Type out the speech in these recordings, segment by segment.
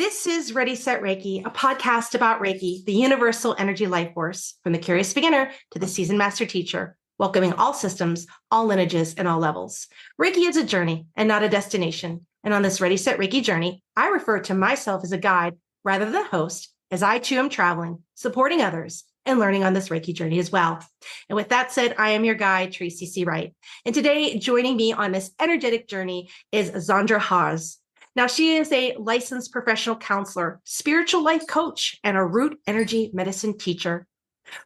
This is Ready, Set Reiki, a podcast about Reiki, the universal energy life force, from the curious beginner to the seasoned master teacher, welcoming all systems, all lineages, and all levels. Reiki is a journey and not a destination. And on this Ready, Set Reiki journey, I refer to myself as a guide rather than host, as I too am traveling, supporting others, and learning on this Reiki journey as well. And with that said, I am your guide, Tracy C. Wright. And today, joining me on this energetic journey is Xandra Hawe. Now, she is a licensed professional counselor, spiritual life coach, and a root energy medicine teacher.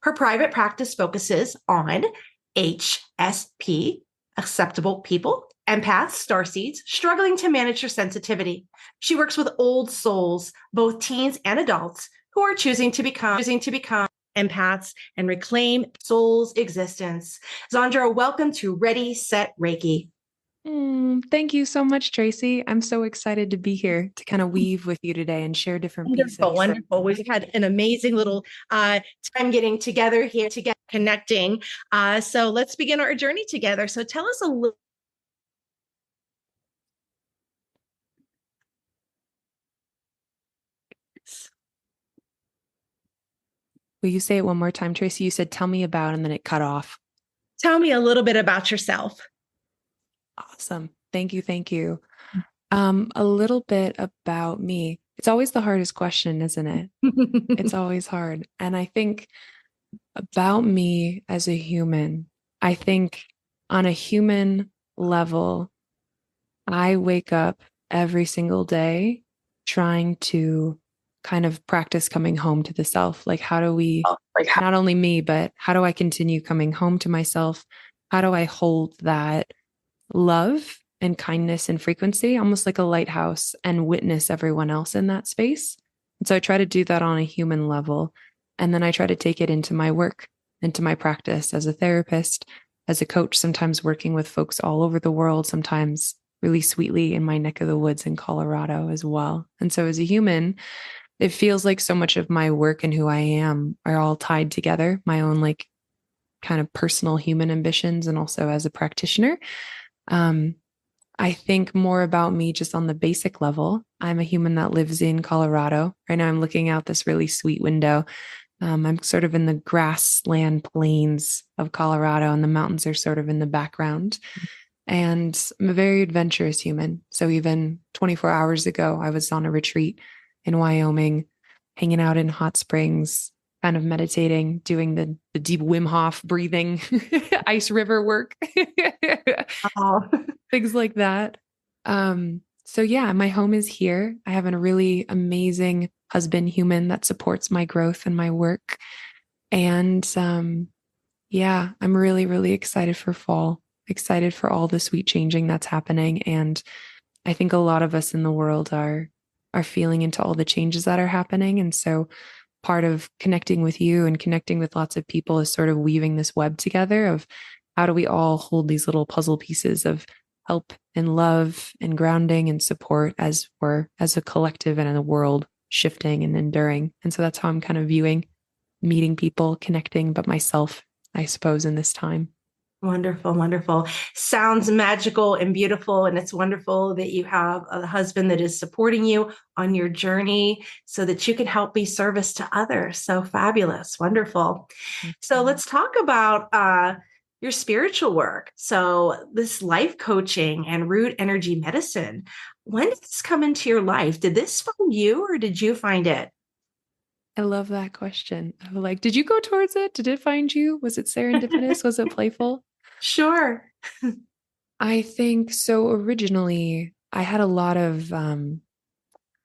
Her private practice focuses on HSP, acceptable people, empaths, starseeds, struggling to manage their sensitivity. She works with old souls, both teens and adults, who are choosing to become empaths and reclaim soul's existence. Xandra, welcome to Ready, Set Reiki. Thank you so much, Tracy. I'm so excited to be here to kind of weave with you today and share different pieces. Wonderful. We've had an amazing little time getting together here, connecting. So let's begin our journey together. So tell us a little. Will you say it one more time, Tracy? You said, tell me about, and then it cut off. Tell me a little bit about yourself. Awesome. Thank you. Thank you. A little bit about me. It's always the hardest question, isn't it? It's always hard. And I think about me as a human, I think on a human level, I wake up every single day trying to kind of practice coming home to the self. Like, how do we, not only me, but how do I continue coming home to myself? How do I hold that love and kindness and frequency, almost like a lighthouse, and witness everyone else in that space? And so I try to do that on a human level. And then I try to take it into my work, into my practice as a therapist, as a coach, sometimes working with folks all over the world, sometimes really sweetly in my neck of the woods in Colorado as well. And so as a human, it feels like so much of my work and who I am are all tied together, my own like kind of personal human ambitions, and also as a practitioner. I think more about me just on the basic level. I'm a human that lives in Colorado. Right now I'm looking out this really sweet window. I'm sort of in the grassland plains of Colorado, and the mountains are sort of in the background. And I'm a very adventurous human. So even 24 hours ago, I was on a retreat in Wyoming, hanging out in hot springs, kind of meditating, doing the deep Wim Hof breathing, ice river work, things like that. So yeah, my home is here. I have a really amazing husband human that supports my growth and my work. And yeah, I'm really, really excited for fall, excited for all the sweet changing that's happening. And I think a lot of us in the world are feeling into all the changes that are happening. And so part of connecting with you and connecting with lots of people is sort of weaving this web together of how do we all hold these little puzzle pieces of help and love and grounding and support as we're, as a collective and in the world, shifting and enduring. And so that's how I'm kind of viewing meeting people, connecting, but myself, I suppose, in this time. Wonderful, wonderful. Sounds magical and beautiful. And it's wonderful that you have a husband that is supporting you on your journey so that you can help be service to others. So fabulous. Wonderful. So let's talk about your spiritual work. So this life coaching and root energy medicine. When did this come into your life? Did this find you or did you find it? I love that question. I'm like, did you go towards it? Did it find you? Was it serendipitous? Was it playful? Sure. I think so. Originally, I had a lot of,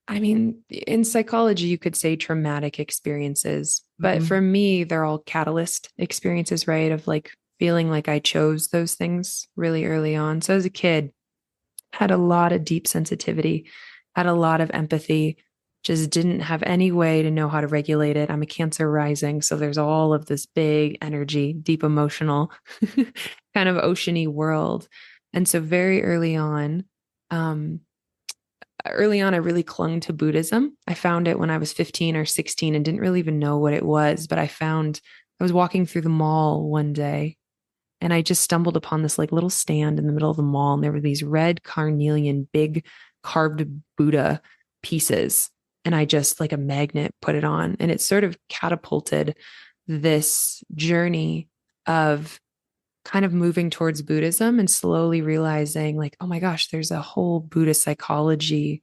in psychology, you could say traumatic experiences, but for me, they're all catalyst experiences, right? Of like feeling like I chose those things really early on. So as a kid, had a lot of deep sensitivity, had a lot of empathy, just didn't have any way to know how to regulate it. I'm a Cancer rising, so there's all of this big energy, deep emotional, kind of oceany world. And so very early on, I really clung to Buddhism. I found it when I was 15 or 16 and didn't really even know what it was, but I was walking through the mall one day and I just stumbled upon this like little stand in the middle of the mall, and there were these red carnelian, big carved Buddha pieces. and I just like a magnet put it on. And it sort of catapulted this journey of kind of moving towards Buddhism and slowly realizing like, oh my gosh, there's a whole Buddhist psychology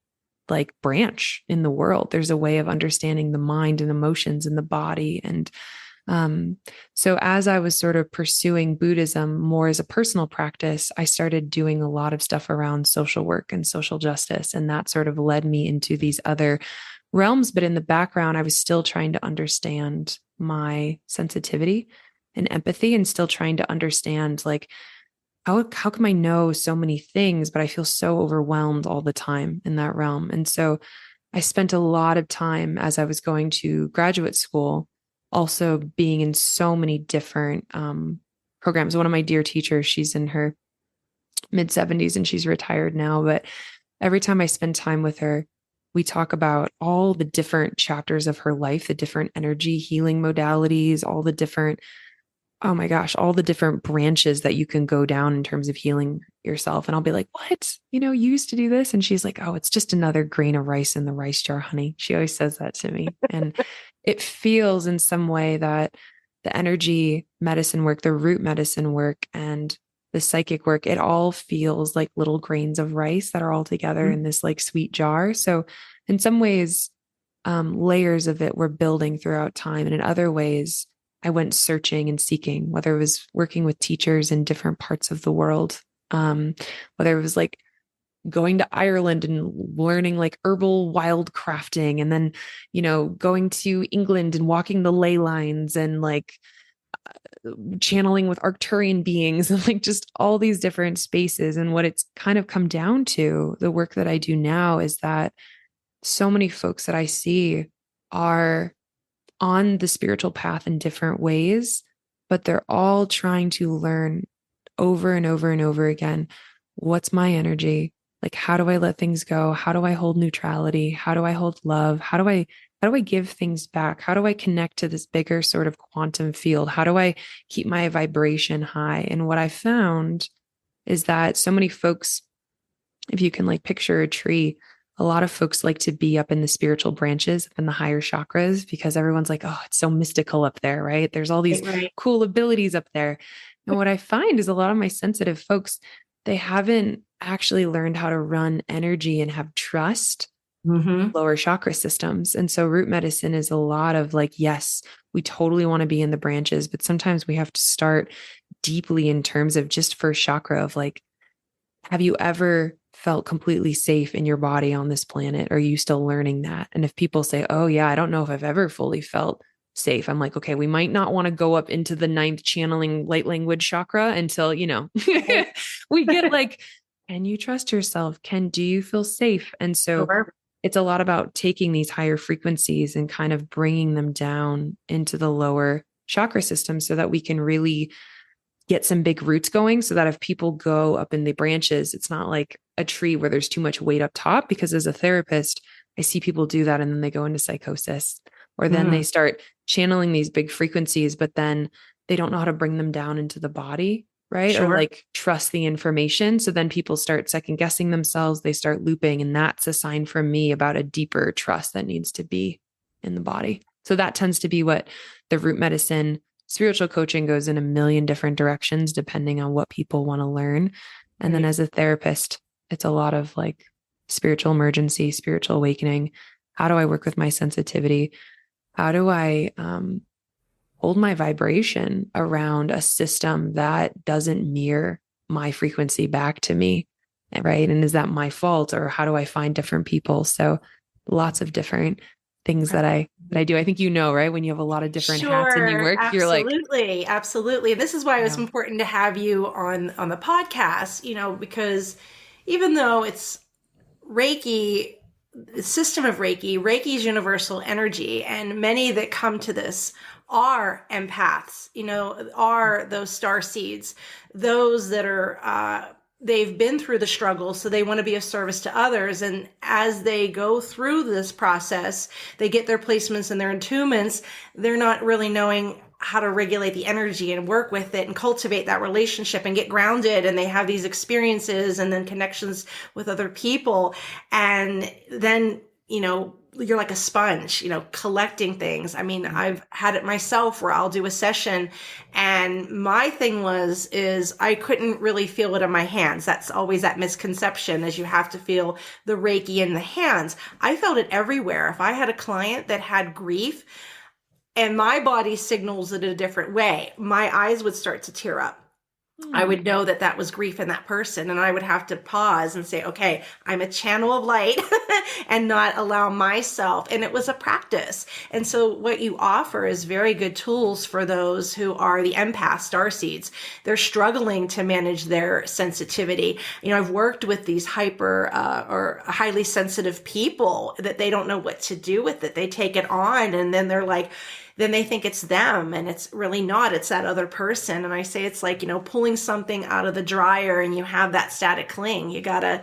like branch in the world. There's a way of understanding the mind and emotions in the body. And so as I was sort of pursuing Buddhism more as a personal practice, I started doing a lot of stuff around social work and social justice. And that sort of led me into these other realms. But in the background, I was still trying to understand my sensitivity and empathy, and still trying to understand like, how come I know so many things, but I feel so overwhelmed all the time in that realm? And so I spent a lot of time as I was going to graduate school, also being in so many different programs. One of my dear teachers, she's in her mid 70s and she's retired now, but every time I spend time with her, we talk about all the different chapters of her life, the different energy healing modalities, all the different, oh my gosh, all the different branches that you can go down in terms of healing yourself. And I'll be like, what? You used to do this? And she's like, oh, it's just another grain of rice in the rice jar, honey. She always says that to me. And it feels in some way that the energy medicine work, the root medicine work, and the psychic work, it all feels like little grains of rice that are all together in this like sweet jar. So in some ways, layers of it were building throughout time. And in other ways, I went searching and seeking, whether it was working with teachers in different parts of the world, whether it was like going to Ireland and learning like herbal wild crafting, and then, going to England and walking the ley lines and like channeling with Arcturian beings and like just all these different spaces. And what it's kind of come down to, the work that I do now, is that so many folks that I see are on the spiritual path in different ways, but they're all trying to learn over and over and over again, what's my energy? Like, how do I let things go? How do I hold neutrality? How do I hold love? How do I give things back? How do I connect to this bigger sort of quantum field? How do I keep my vibration high? And what I found is that so many folks, if you can like picture a tree, a lot of folks like to be up in the spiritual branches, up in the higher chakras, because everyone's like, oh, it's so mystical up there, right? There's all these cool abilities up there. And what I find is a lot of my sensitive folks, they haven't actually learned how to run energy and have trust lower chakra systems. And so root medicine is a lot of like, yes, we totally want to be in the branches, but sometimes we have to start deeply in terms of just first chakra of like, have you ever felt completely safe in your body on this planet? Are you still learning that? And if people say, oh yeah, I don't know if I've ever fully felt safe, I'm like, okay, we might not want to go up into the ninth channeling light language chakra until, we get like, can you trust yourself? Do you feel safe? And so it's a lot about taking these higher frequencies and kind of bringing them down into the lower chakra system so that we can really get some big roots going, so that if people go up in the branches, it's not like a tree where there's too much weight up top. Because as a therapist, I see people do that and then they go into psychosis, or then they start channeling these big frequencies, but then they don't know how to bring them down into the body, right? Or like trust the information. So then people start second guessing themselves, they start looping. And that's a sign from me about a deeper trust that needs to be in the body. So that tends to be what the root medicine spiritual coaching goes in a million different directions, depending on what people want to learn. And then as a therapist, it's a lot of like spiritual emergency, spiritual awakening. How do I work with my sensitivity? How do I hold my vibration around a system that doesn't mirror my frequency back to me? Right. And is that my fault? Or how do I find different people? So lots of different things that I do. I think, right? When you have a lot of different hats and you work, you're like, absolutely. This is why it was important to have you on the podcast, because even though it's Reiki, the system of Reiki is universal energy, and many that come to this are empaths, are those star seeds, those that are they've been through the struggle, so they want to be of service to others. And as they go through this process, they get their placements and their attunements. They're not really knowing how to regulate the energy and work with it and cultivate that relationship and get grounded. And they have these experiences and then connections with other people. And then, you're like a sponge, collecting things. I mean, I've had it myself where I'll do a session and my thing is I couldn't really feel it in my hands. That's always that misconception, is you have to feel the Reiki in the hands. I felt it everywhere. If I had a client that had grief and my body signals it a different way, my eyes would start to tear up. I would know that that was grief in that person, and I would have to pause and say, okay, I'm a channel of light and not allow myself. And it was a practice. And so what you offer is very good tools for those who are the empath starseeds. They're struggling to manage their sensitivity. I've worked with these hyper or highly sensitive people that they don't know what to do with it. They take it on and then they're like, then they think it's them, and it's really not. It's that other person. And I say it's like, pulling something out of the dryer and you have that static cling. You got to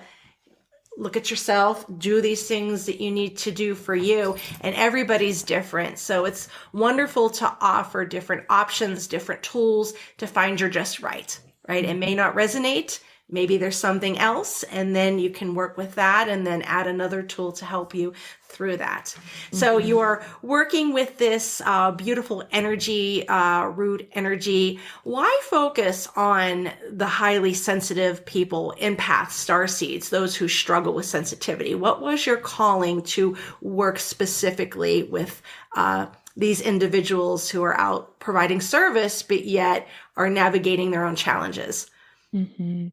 look at yourself, do these things that you need to do for you. And everybody's different. So it's wonderful to offer different options, different tools to find your just right? It may not resonate. Maybe there's something else, and then you can work with that and then add another tool to help you through that. So you are working with this beautiful energy, root energy. Why focus on the highly sensitive people, empaths, starseeds, those who struggle with sensitivity? What was your calling to work specifically with these individuals who are out providing service, but yet are navigating their own challenges? Well,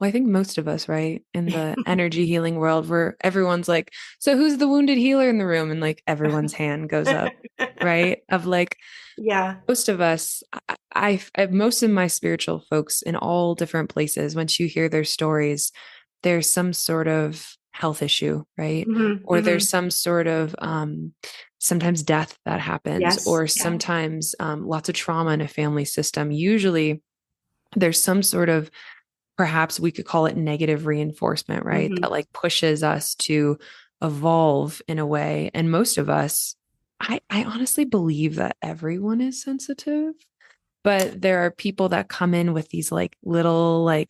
I think most of us, right, in the energy healing world, where everyone's like, so who's the wounded healer in the room? And like everyone's hand goes up, right? Of like, Yeah. most of us, most of my spiritual folks in all different places, once you hear their stories, there's some sort of health issue, right? Or there's some sort of sometimes death that happens, Yes. or sometimes lots of trauma in a family system. Usually there's some sort of, perhaps we could call it negative reinforcement, right? That like pushes us to evolve in a way. And most of us, I honestly believe that everyone is sensitive, but there are people that come in with these like little, like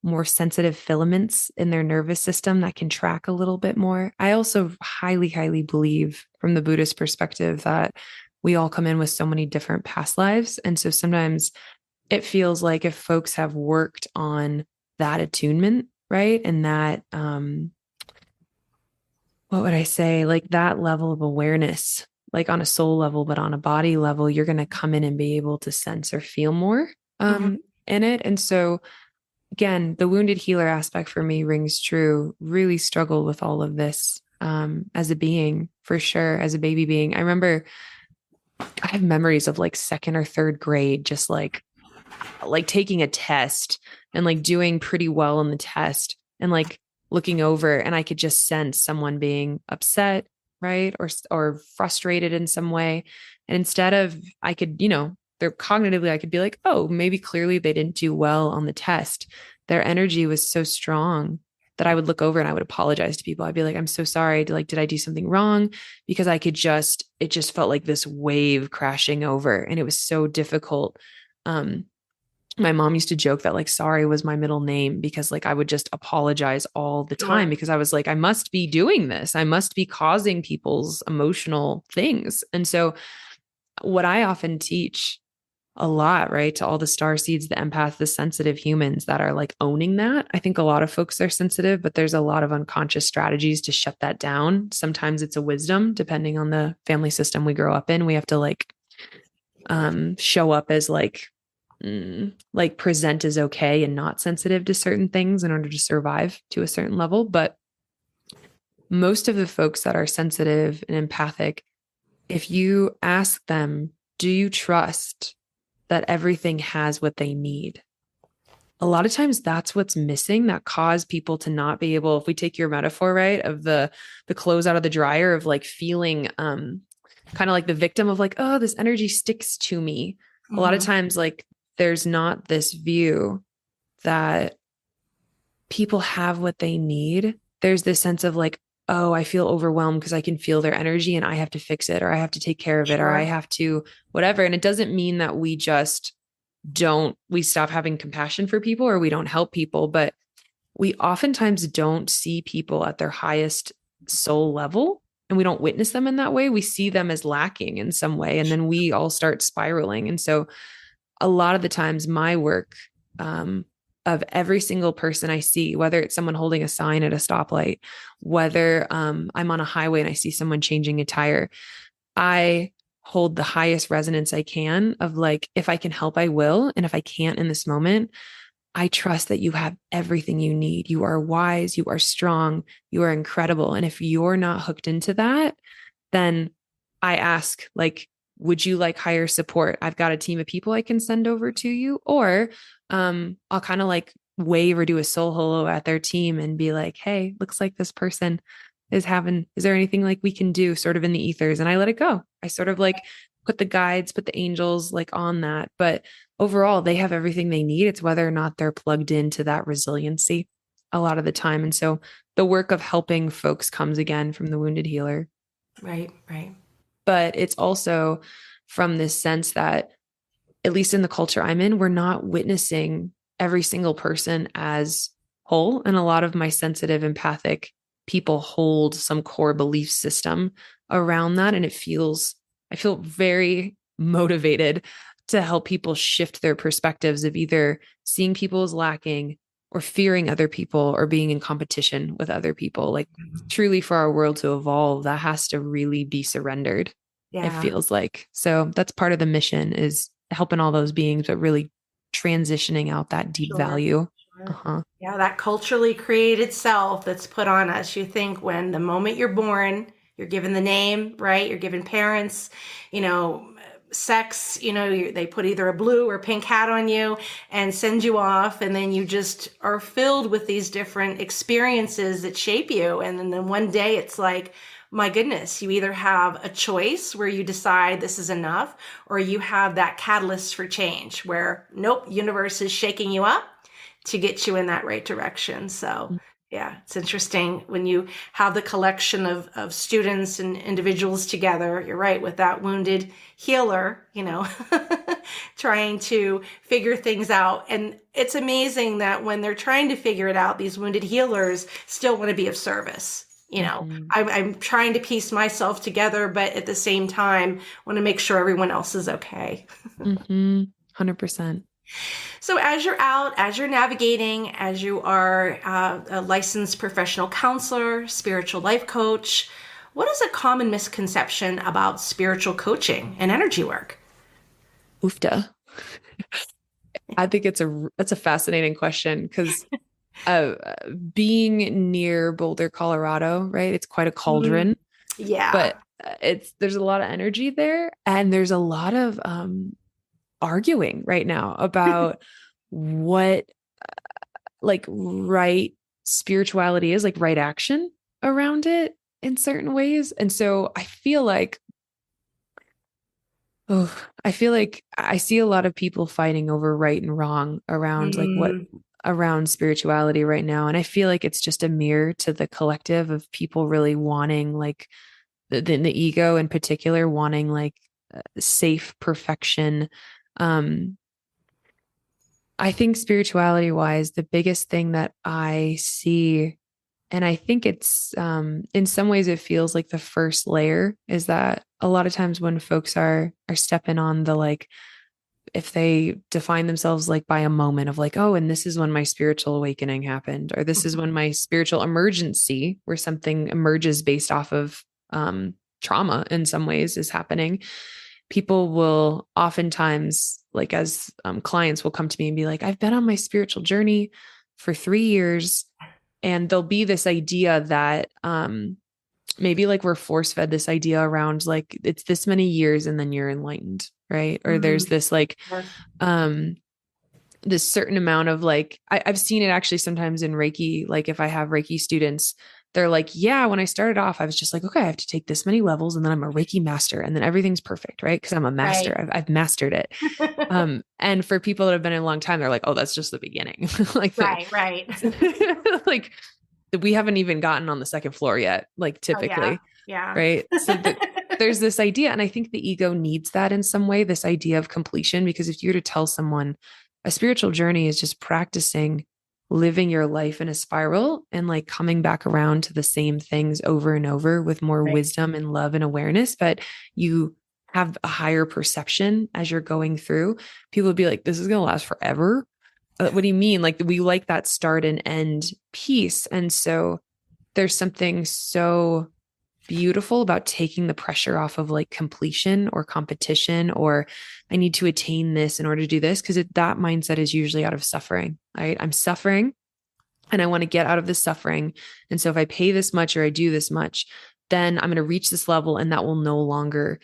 more sensitive filaments in their nervous system that can track a little bit more. I also highly, highly believe from the Buddhist perspective that we all come in with so many different past lives. And so sometimes it feels like if folks have worked on that attunement, right? And that, what would I say? Like that level of awareness, like on a soul level, but on a body level, you're going to come in and be able to sense or feel more in it. And so again, the wounded healer aspect for me rings true. Really struggled with all of this as a being, for sure, as a baby being. I remember I have memories of like second or third grade, just like taking a test and like doing pretty well on the test and like looking over, and I could just sense someone being upset, right? Or frustrated in some way. And instead of, I could, they're cognitively, I could be like, oh, maybe clearly they didn't do well on the test. Their energy was so strong that I would look over and I would apologize to people. I'd be like, I'm so sorry. Did I do something wrong? Because it just felt like this wave crashing over, and it was so difficult. My mom used to joke that like sorry was my middle name, because like I would just apologize all the time, because I was like, I must be doing this. I must be causing people's emotional things. And so what I often teach a lot, right, to all the star seeds, the empath, the sensitive humans that are like owning that. I think a lot of folks are sensitive, but there's a lot of unconscious strategies to shut that down. Sometimes it's a wisdom, depending on the family system we grow up in. We have to like show up as like present as okay and not sensitive to certain things in order to survive to a certain level. But most of the folks that are sensitive and empathic, if you ask them, do you trust that everything has what they need? A lot of times that's what's missing, that cause people to not be able, if we take your metaphor, right, of the clothes out of the dryer, of like feeling kind of like the victim of like, oh, this energy sticks to me. A lot of times, like, there's not this view that people have what they need. There's this sense of like, oh, I feel overwhelmed because I can feel their energy and I have to fix it, or I have to take care of it, or I have to whatever. And it doesn't mean that we stop having compassion for people or we don't help people, but we oftentimes don't see people at their highest soul level and we don't witness them in that way, we see them as lacking in some way. And then we all start spiraling. And so a lot of the times my work, of every single person I see, whether it's someone holding a sign at a stoplight, whether I'm on a highway and I see someone changing a tire, I hold the highest resonance I can of like, if I can help, I will. And if I can't in this moment, I trust that you have everything you need. You are wise, you are strong, you are incredible. And if you're not hooked into that, then I ask, like, would you like higher support? I've got a team of people I can send over to you, or I'll kind of like wave or do a soul hello at their team and be like, hey, looks like this person is there anything like we can do, sort of in the ethers? And I let it go. I sort of like put the guides, put the angels like on that. But overall, they have everything they need. It's whether or not they're plugged into that resiliency a lot of the time. And so the work of helping folks comes again from the wounded healer. Right, right. But it's also from this sense that, at least in the culture I'm in, we're not witnessing every single person as whole. And a lot of my sensitive, empathic people hold some core belief system around that. And I feel very motivated to help people shift their perspectives of either seeing people as lacking or fearing other people or being in competition with other people. Like, truly, for our world to evolve, that has to really be surrendered. Yeah. It feels like. So that's part of the mission, is helping all those beings, but really transitioning out that deep value. Sure. Yeah, that culturally created self that's put on us. You think when the moment you're born, you're given the name, right? You're given parents, sex, they put either a blue or pink hat on you and send you off. And then you just are filled with these different experiences that shape you. And then one day it's like, my goodness, you either have a choice where you decide this is enough, or you have that catalyst for change where, nope, universe is shaking you up to get you in that right direction. So yeah, it's interesting when you have the collection of students and individuals together, you're right, with that wounded healer, trying to figure things out. And it's amazing that when they're trying to figure it out, these wounded healers still want to be of service. I'm trying to piece myself together, but at the same time, want to make sure everyone else is okay. 100%. So as you're out, as you're navigating, as you are a licensed professional counselor, spiritual life coach, what is a common misconception about spiritual coaching and energy work? Oofta. I think it's a fascinating question, because being near Boulder, Colorado, right? It's quite a cauldron. Yeah. But there's a lot of energy there, and there's a lot of arguing right now about what like right spirituality is, like right action around it in certain ways. And so I feel like I see a lot of people fighting over right and wrong around like what around spirituality right now. And I feel like it's just a mirror to the collective of people really wanting, like the ego in particular, wanting like safe perfection. I think spirituality wise, the biggest thing that I see, and I think it's in some ways it feels like the first layer, is that a lot of times when folks are stepping on the, like, if they define themselves like by a moment of like, oh, and this is when my spiritual awakening happened, or this is when my spiritual emergency, where something emerges based off of trauma in some ways, is happening. People will oftentimes, like, as clients will come to me and be like, I've been on my spiritual journey for 3 years. And there'll be this idea that maybe like we're force fed this idea around like, it's this many years and then you're enlightened, right? Or there's this like, this certain amount of like, I've seen it actually sometimes in Reiki. Like if I have Reiki students, they're like, yeah, when I started off, I was just like, okay, I have to take this many levels and then I'm a Reiki master and then everything's perfect, right? Because I'm a master. Right. I've mastered it. And for people that have been in a long time, they're like, oh, that's just the beginning. Like, right. like we haven't even gotten on the second floor yet, like typically. Oh, yeah. Right. So there's this idea. And I think the ego needs that in some way, this idea of completion, because if you were to tell someone a spiritual journey is just practicing living your life in a spiral and like coming back around to the same things over and over with more Right. wisdom and love and awareness, but you have a higher perception as you're going through. People would be like, this is going to last forever. What do you mean? Like, we like that start and end piece. And so there's something so beautiful about taking the pressure off of like completion or competition, or I need to attain this in order to do this. Cause that mindset is usually out of suffering, right? I'm suffering and I want to get out of this suffering. And so if I pay this much or I do this much, then I'm going to reach this level and that will no longer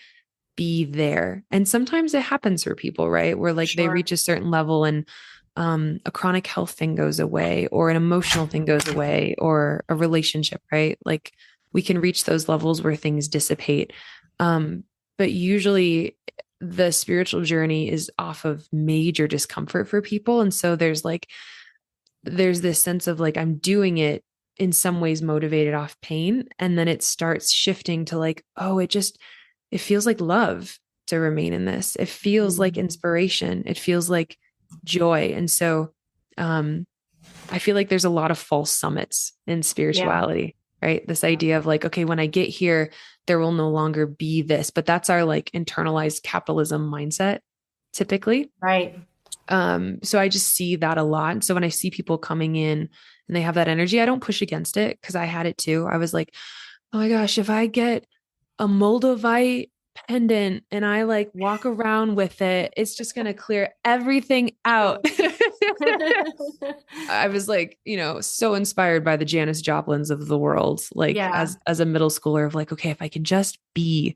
be there. And sometimes it happens for people, right? Where like they reach a certain level and a chronic health thing goes away, or an emotional thing goes away, or a relationship, right? Like we can reach those levels where things dissipate. But usually the spiritual journey is off of major discomfort for people. And so there's this sense of like, I'm doing it in some ways motivated off pain. And then it starts shifting to like, oh, it feels like love to remain in this. It feels like inspiration. It feels like joy. And so I feel like there's a lot of false summits in spirituality, right? This idea of like, okay, when I get here, there will no longer be this, but that's our like internalized capitalism mindset typically. Right. So I just see that a lot. And so when I see people coming in and they have that energy, I don't push against it because I had it too. I was like, oh my gosh, if I get a Moldavite pendant and I like walk around with it, it's just going to clear everything out. I was like, so inspired by the Janis Joplins of the world, like as a middle schooler of like, okay, if I can just be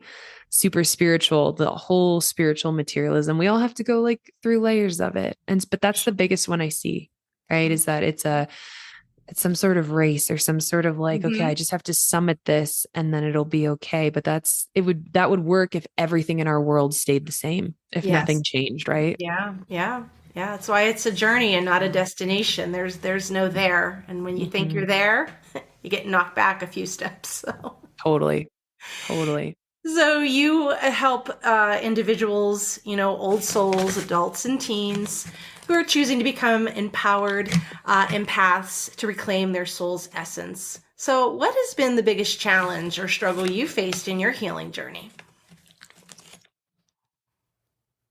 super spiritual, the whole spiritual materialism, we all have to go like through layers of it. But that's the biggest one I see, right? Is that it's some sort of race or some sort of like, okay, I just have to summit this and then it'll be okay. But that would work if everything in our world stayed the same, if nothing changed, right? Yeah. Yeah. Yeah. That's why it's a journey and not a destination. There's no there. And when you think you're there, you get knocked back a few steps. So. Totally. Totally. So you help individuals, old souls, adults and teens who are choosing to become empowered empaths to reclaim their soul's essence. So what has been the biggest challenge or struggle you faced in your healing journey?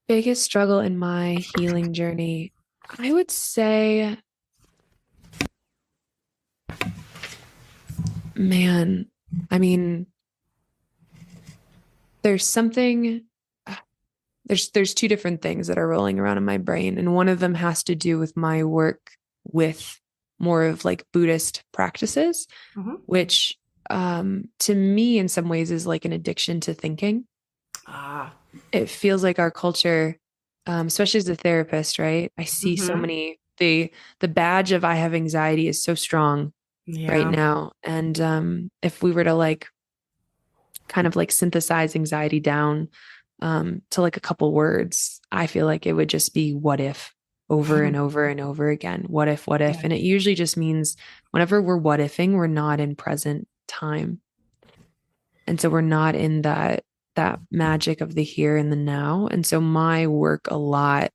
Biggest struggle in my healing journey, I would say, man, I mean, there's two different things that are rolling around in my brain. And one of them has to do with my work with more of like Buddhist practices, which to me in some ways is like an addiction to thinking. It feels like our culture, especially as a therapist, right? I see so many, the badge of I have anxiety is so strong right now. And if we were to like kind of like synthesize anxiety down to like a couple words, I feel like it would just be what if over and over and over again. What if? And it usually just means whenever we're what ifing, we're not in present time. And so we're not in that magic of the here and the now. And so my work a lot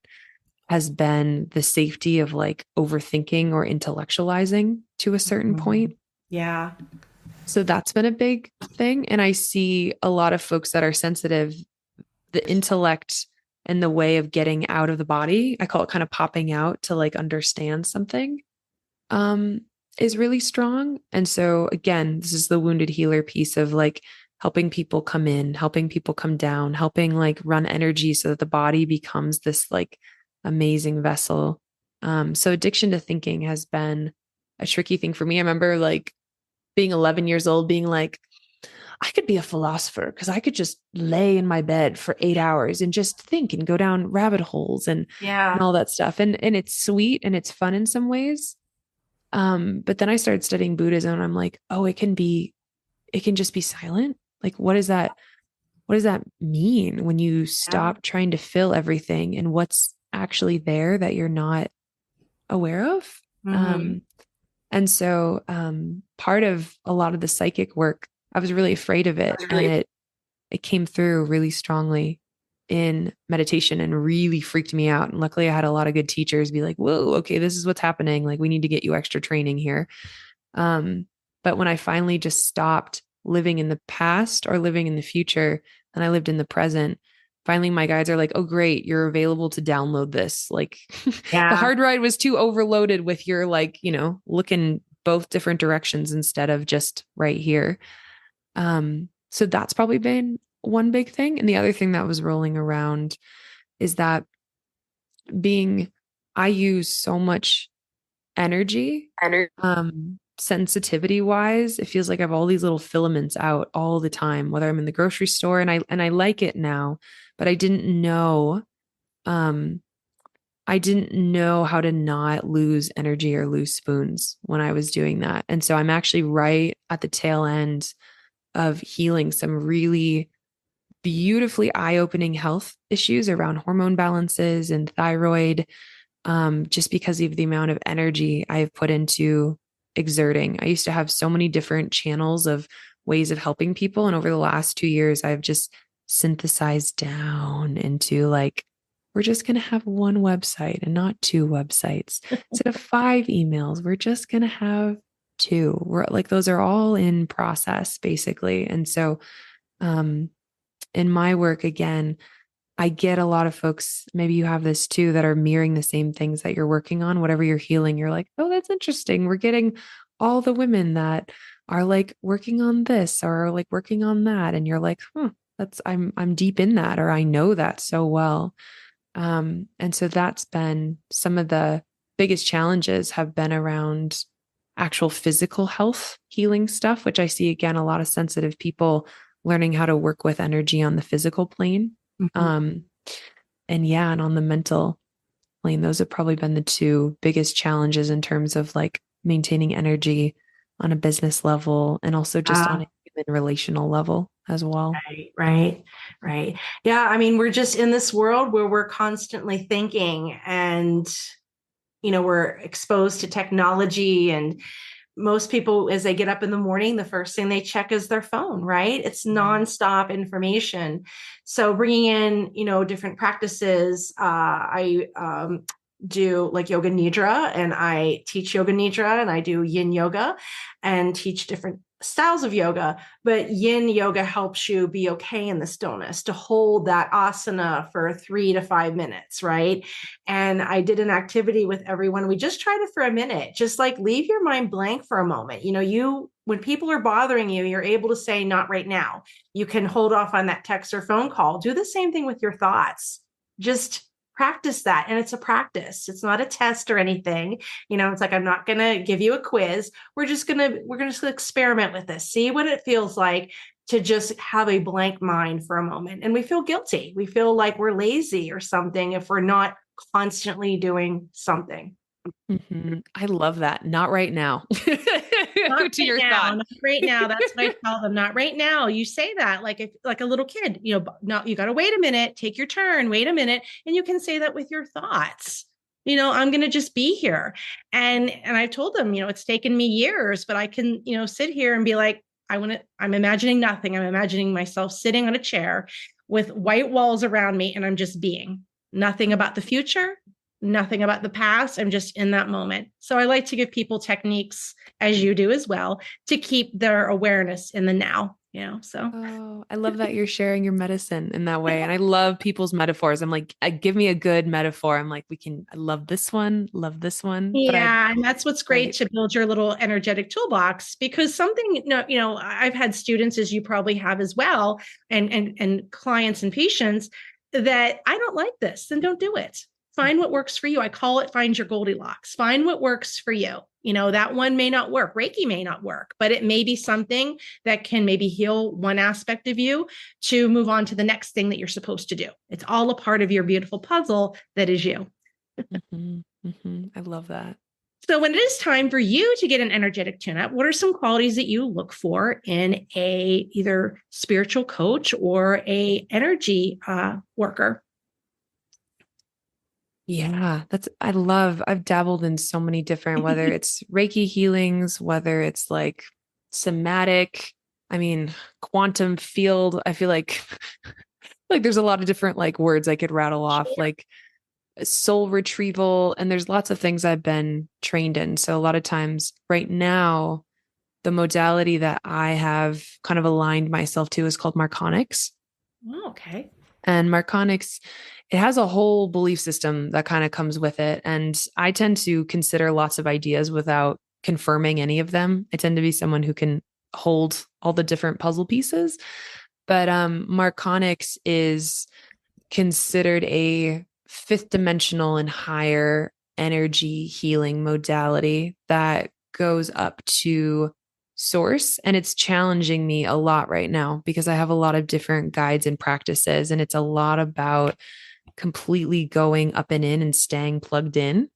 has been the safety of like overthinking or intellectualizing to a certain point. Yeah. So that's been a big thing. And I see a lot of folks that are sensitive, the intellect and the way of getting out of the body, I call it kind of popping out to like understand something, is really strong. And so again, this is the wounded healer piece of like helping people come in, helping people come down, helping like run energy so that the body becomes this like amazing vessel. So addiction to thinking has been a tricky thing for me. I remember like being 11 years old, being like, I could be a philosopher because I could just lay in my bed for 8 hours and just think and go down rabbit holes and all that stuff. And it's sweet and it's fun in some ways. But then I started studying Buddhism and I'm like, oh, it can just be silent. Like, what does that mean when you stop trying to fill everything and what's actually there that you're not aware of? And so part of a lot of the psychic work, I was really afraid of it. And it came through really strongly. in meditation and really freaked me out. And luckily I had a lot of good teachers be like, whoa, okay, this is what's happening. Like, we need to get you extra training here. But when I finally just stopped living in the past or living in the future, and I lived in the present, finally my guides are like, oh, great, you're available to download this. Like the Yeah. hard drive was too overloaded with your, like, looking both different directions instead of just right here. So that's probably been one big thing. And the other thing that was rolling around is that being, I use so much energy, sensitivity wise. It feels like I have all these little filaments out all the time, whether I'm in the grocery store, and I like it now, but um, I didn't know how to not lose energy or lose spoons when I was doing that. And so I'm actually right at the tail end of healing some really beautifully eye-opening health issues around hormone balances and thyroid, just because of the amount of energy I've put into exerting. I used to have so many different channels of ways of helping people. And over the last 2 years, I've just synthesized down into like, we're just going to have one website and not two websites. Instead of 5 emails, we're just going to have 2. We're like, those are all in process, basically. And so, in my work, again, I get a lot of folks, maybe you have this too, that are mirroring the same things that you're working on, whatever you're healing. You're like, oh, that's interesting. We're getting all the women that are like working on this or like working on that. And you're like, I'm deep in that, or I know that so well. And so that's been some of the biggest challenges have been around actual physical health healing stuff, which I see again, a lot of sensitive people learning how to work with energy on the physical plane. Mhm. Um, and on the mental plane, those have probably been the 2 biggest challenges in terms of like maintaining energy on a business level and also just on a human relational level as well. Right. Yeah. I mean, we're just in this world where we're constantly thinking and, we're exposed to technology, and most people, as they get up in the morning, the first thing they check is their phone, right? It's nonstop information. So bringing in, different practices, I do like yoga nidra, and I teach yoga nidra, and I do yin yoga and teach different styles of yoga. But yin yoga helps you be okay in the stillness, to hold that asana for 3 to 5 minutes, right? And I did an activity with everyone. We just tried it for a minute, just like leave your mind blank for a moment. When people are bothering you, you're able to say, not right now. You can hold off on that text or phone call. Do the same thing with your thoughts. Just practice that. And it's a practice. It's not a test or anything. It's like, I'm not going to give you a quiz. We're just going to experiment with this, see what it feels like to just have a blank mind for a moment. And we feel guilty. We feel like we're lazy or something if we're not constantly doing something. I love that. Not right now. Not To right your now, thought. not right now. That's what I tell them. Not right now. You say that like a little kid, no, you got to wait a minute, take your turn, wait a minute. And you can say that with your thoughts. I'm going to just be here. And I told them, it's taken me years, but I can, sit here and be like, I'm imagining nothing. I'm imagining myself sitting on a chair with white walls around me, and I'm just being. Nothing about the future, nothing about the past. I'm just in that moment. So I like to give people techniques, as you do as well, to keep their awareness in the now, so. Oh, I love that you're sharing your medicine in that way. And I love people's metaphors. I'm like, give me a good metaphor. I'm like, I love this one, love this one. Yeah, and that's what's great Right. to build your little energetic toolbox, because something, I've had students, as you probably have as well, and clients and patients, that I don't like this, then don't do it. Find what works for you. I call it find your Goldilocks. Find what works for you. That one may not work. Reiki may not work, but it may be something that can maybe heal one aspect of you to move on to the next thing that you're supposed to do. It's all a part of your beautiful puzzle that is you. I love that. So when it is time for you to get an energetic tune-up, what are some qualities that you look for in a either spiritual coach or a energy worker? Yeah, I've dabbled in so many different, whether it's Reiki healings, whether it's like somatic, I mean, quantum field. I feel like like there's a lot of different like words I could rattle off, Sure. like soul retrieval, and there's lots of things I've been trained in. So a lot of times right now, the modality that I have kind of aligned myself to is called Marconics. Oh, okay. And Marconics, it has a whole belief system that kind of comes with it. And I tend to consider lots of ideas without confirming any of them. I tend to be someone who can hold all the different puzzle pieces. But Marconics is considered a fifth dimensional and higher energy healing modality that goes up to source. And it's challenging me a lot right now because I have a lot of different guides and practices. And it's a lot about completely going up and in and staying plugged in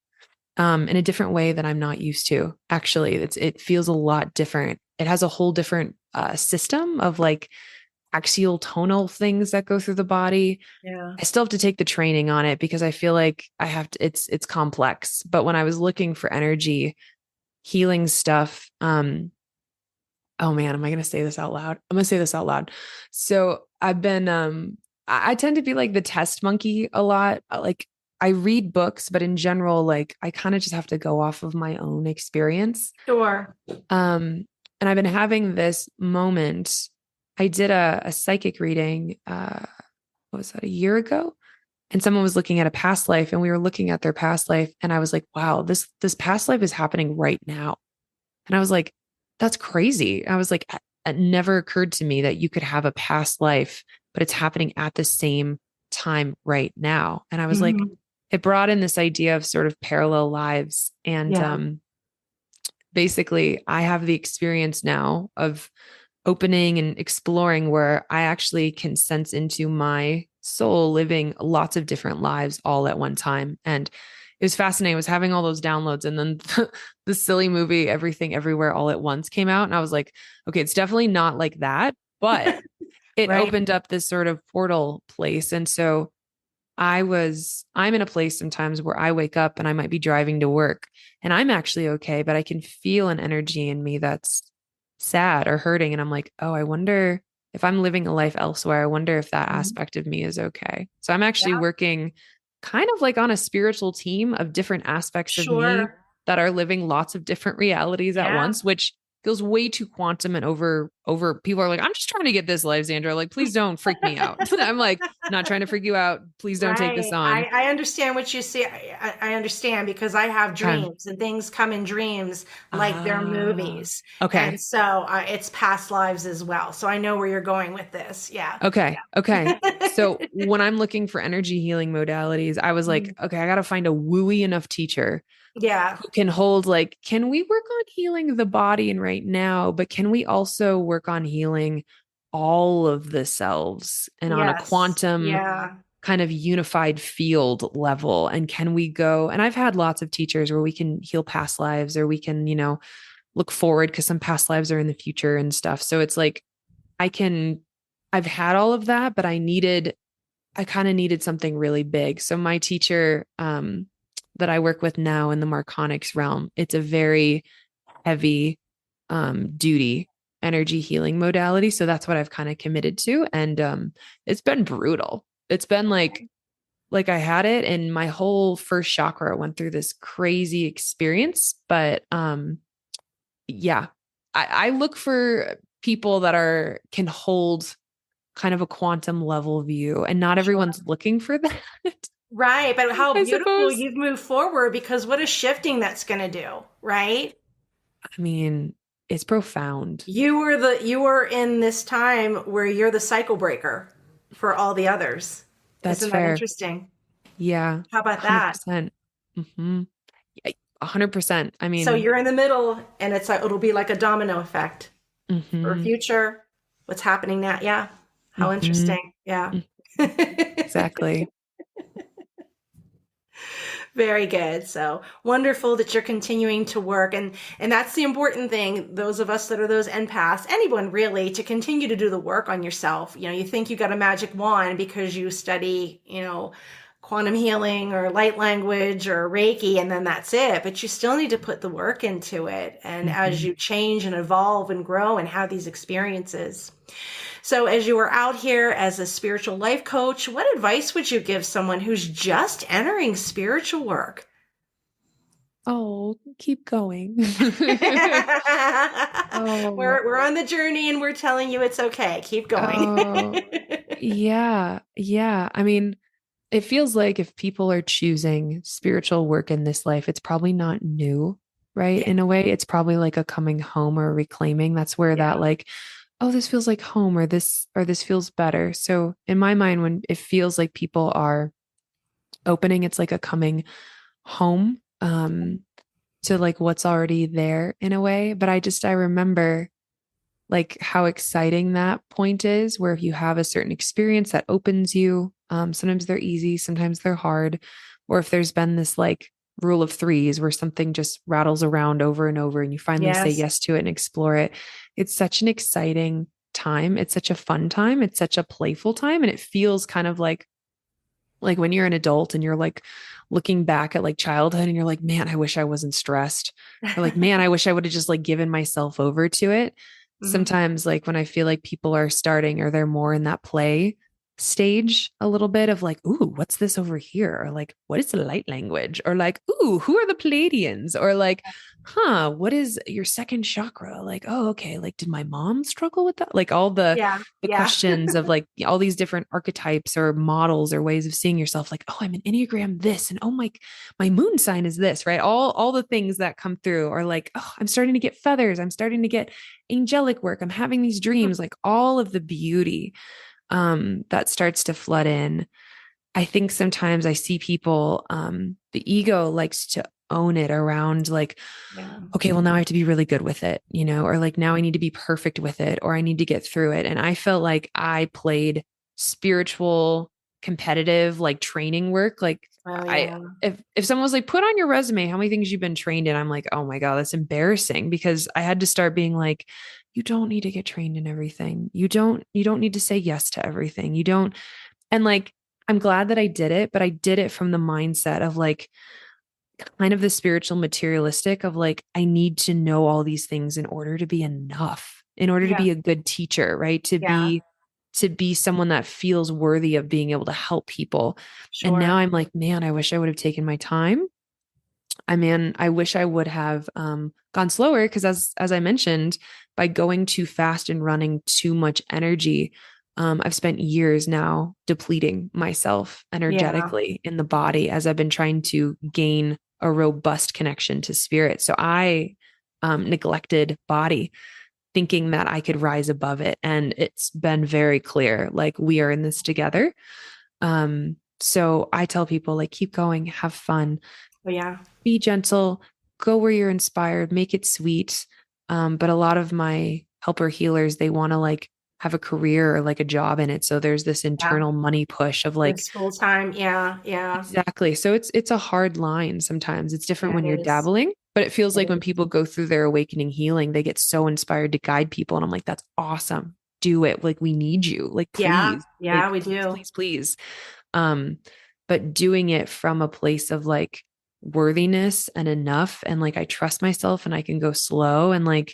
a different way that I'm not used to. Actually, it feels a lot different. It has a whole different system of like axial tonal things that go through the body. Yeah. I still have to take the training on it because I feel like I have to, it's complex. But when I was looking for energy healing stuff, oh man, am I going to say this out loud? I'm going to say this out loud. So I've been, I tend to be like the test monkey a lot. Like I read books, but in general, like I kind of just have to go off of my own experience. Sure. And I've been having this moment. I did a psychic reading, what was that, a year ago? And someone was looking at a past life and we were looking at their past life. And I was like, wow, this past life is happening right now. And I was like, that's crazy. I was like, it never occurred to me that you could have a past life, but it's happening at the same time right now. And I was like, Mhm. it brought in this idea of sort of parallel lives. And Yeah. basically, I have the experience now of opening and exploring where I actually can sense into my soul living lots of different lives all at one time. And it was fascinating. I was having all those downloads, and then the silly movie Everything Everywhere All at Once came out. And I was like, okay, it's definitely not like that, but it Right. opened up this sort of portal place. And so I'm in a place sometimes where I wake up and I might be driving to work and I'm actually okay, but I can feel an energy in me that's sad or hurting. And I'm like, oh, I wonder if I'm living a life elsewhere. I wonder if that Mhm. aspect of me is okay. So I'm actually Yeah. working kind of like on a spiritual team of different aspects of me Sure. that are living lots of different realities at Yeah. once, which feels way too quantum and over people are like, I'm just trying to get this life, Xandra. Like, please don't freak me out. I'm like, not trying to freak you out. Please don't take this Right. on. I understand what you see. I understand because I have Okay. dreams and things come in dreams like they're Ah, movies. And okay. so it's past lives as well. So I know where you're going with this. Yeah. Okay. Okay. So Yeah. when I'm looking for energy healing modalities, I was like, Mhm. okay, I got to find a wooey enough teacher Yeah. who can hold, like, can we work on healing the body and right now, but can we also work on healing all of the selves and on a Yes. quantum Yeah. kind of unified field level? And can we go? And I've had lots of teachers where we can heal past lives or we can, look forward because some past lives are in the future and stuff. So it's like, I can, I've had all of that, but I kind of needed something really big. So my teacher, that I work with now in the Marconics realm, it's a very heavy, duty energy healing modality. So that's what I've kind of committed to. And, it's been brutal. It's been like I had it and my whole first chakra went through this crazy experience. But, yeah, I look for people that can hold kind of a quantum level view, and not Sure. everyone's looking for that. Right. But how I beautiful suppose. you've moved forward because what a shifting that's going to do, right? I mean, it's profound. You were in this time where you're the cycle breaker for all the others. That's Isn't that fair. interesting? Yeah, How about that? 100%. Mm-hmm. 100%. I So mean, you're in the middle and it's like it'll be like a domino effect for mm-hmm, future, what's happening now. Yeah. How mm-hmm, interesting. Yeah. exactly. Very good. So wonderful that you're continuing to work, and that's the important thing. Those of us that are those empaths, anyone really, to continue to do the work on yourself. You think you got a magic wand because you study, quantum healing or light language or Reiki, and then that's it. But you still need to put the work into it. And as Mm-hmm. you change and evolve and grow and have these experiences. So, as you are out here as a spiritual life coach, what advice would you give someone who's just entering spiritual work? Oh, keep going. Oh, We're on the journey and we're telling you it's okay. Keep going. oh, yeah, yeah. I mean, it feels like if people are choosing spiritual work in this life, it's probably not new, right? Yeah, In a way, it's probably like a coming home or reclaiming. That's where that yeah, like, oh, this feels like home or this feels better. So in my mind, when it feels like people are opening, it's like a coming home to like what's already there in a way. But I remember like how exciting that point is where if you have a certain experience that opens you, sometimes they're easy, sometimes they're hard, or if there's been this like rule of threes where something just rattles around over and over and you finally say yes, yes to it and explore it. It's such an exciting time. It's such a fun time. It's such a playful time. And it feels kind of like when you're an adult and you're like looking back at like childhood and you're like, man, I wish I wasn't stressed. Or like, man, I wish I would have just like given myself over to it. hmm Sometimes like when I feel like people are starting or they're more in that play stage a little bit of like, ooh, what's this over here? Or like, what is the light language? Or like, ooh, who are the Pleiadians? Or like, huh, what is your second chakra? Like, oh, okay. Like, did my mom struggle with that? Like all yeah, the yeah, questions of like all these different archetypes or models or ways of seeing yourself, like, oh, I'm an Enneagram this, and oh my moon sign is this, right? All the things that come through are like, oh, I'm starting to get feathers, I'm starting to get angelic work, I'm having these dreams, like all of the beauty that starts to flood in. I think sometimes I see people, the ego likes to own it around like, yeah, okay, well, now I have to be really good with it, you know, or like now I need to be perfect with it, or I need to get through it. And I felt like I played spiritual, competitive, like training work. Like oh I, yeah, if someone was like, put on your resume how many things you've been trained in, I'm like, oh my God, that's embarrassing because I had to start being like, you don't need to get trained in everything. You don't need to say yes to everything. You don't. And like, I'm glad that I did it, but I did it from the mindset of like, kind of the spiritual materialistic of like, I need to know all these things in order to be enough, in order to yeah, be a good teacher, right? yeah, To be someone that feels worthy of being able to help people. And now sure, I'm like, man, I wish I would have taken my time. I mean, I wish I would have gone slower because as I mentioned, by going too fast and running too much energy, I've spent years now depleting myself yeah, energetically in the body as I've been trying to gain a robust connection to spirit. So I neglected body, thinking that I could rise above it, and it's been very clear, like we are in this together. So I tell people like keep going, have fun, oh yeah, be gentle, go where you're inspired, make it sweet. But a lot of my helper healers, they want to like have a career or like a job in it. So there's this yeah. internal money push of like, It's full time. Yeah, yeah, exactly. So it's a hard line sometimes. It's different yeah. when you're It is. dabbling, but it feels It like when is. people go through their awakening healing, they get so inspired to guide people. And I'm like, that's awesome. Do it. Like we need you. Yeah, yeah. Like We please, do. please, please. Um, but doing it from a place of like worthiness and enough, and like I trust myself and I can go slow and like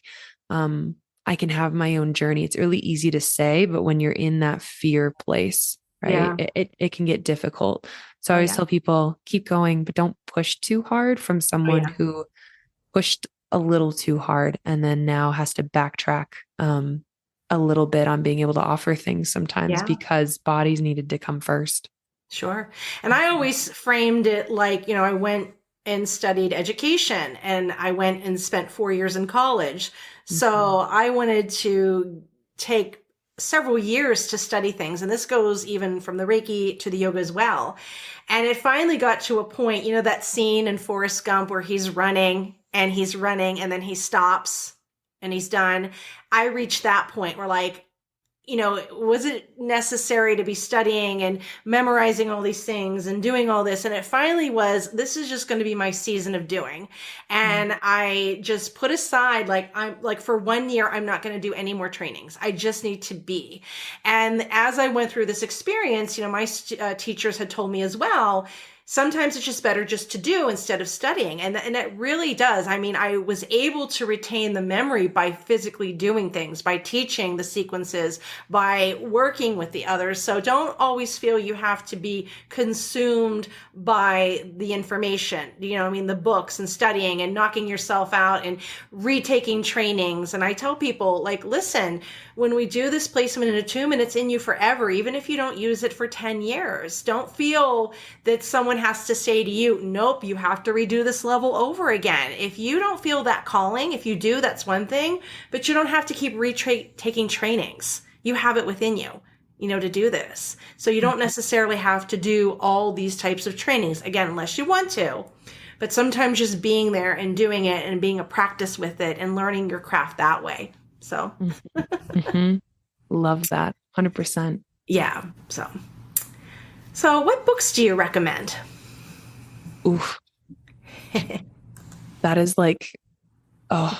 um I can have my own journey. It's really easy to say, but when you're in that fear place, right, Yeah. it can get difficult. So I Oh always yeah. tell people keep going, but don't push too hard from Oh someone yeah. who pushed a little too hard and then now has to backtrack a little bit on being able to offer things sometimes Yeah. because bodies needed to come first. Sure. And I always framed it like, I went and studied education and I went and spent 4 years in college. So Mhm. I wanted to take several years to study things. And this goes even from the Reiki to the yoga as well. And it finally got to a point, that scene in Forrest Gump where he's running and then he stops and he's done. I reached that point where like, was it necessary to be studying and memorizing all these things and doing all this? And it finally was, this is just going to be my season of doing. Mm. And I just put aside, like, I'm like, for 1 year, I'm not going to do any more trainings. I just need to be. And as I went through this experience, my teachers had told me as well, sometimes it's just better just to do instead of studying. And it really does. I mean, I was able to retain the memory by physically doing things, by teaching the sequences, by working with the others. So don't always feel you have to be consumed by the information, I mean, the books and studying and knocking yourself out and retaking trainings. And I tell people, like, listen, when we do this placement and attunement, it's in you forever, even if you don't use it for 10 years. Don't feel that someone has to say to you, nope, you have to redo this level over again. If you don't feel that calling, if you do, that's one thing, but you don't have to keep taking trainings. You have it within you, to do this. So you don't necessarily have to do all these types of trainings, again, unless you want to. But sometimes just being there and doing it and being a practice with it and learning your craft that way. So love that. 100%. Yeah. So what books do you recommend? Oof. That is like,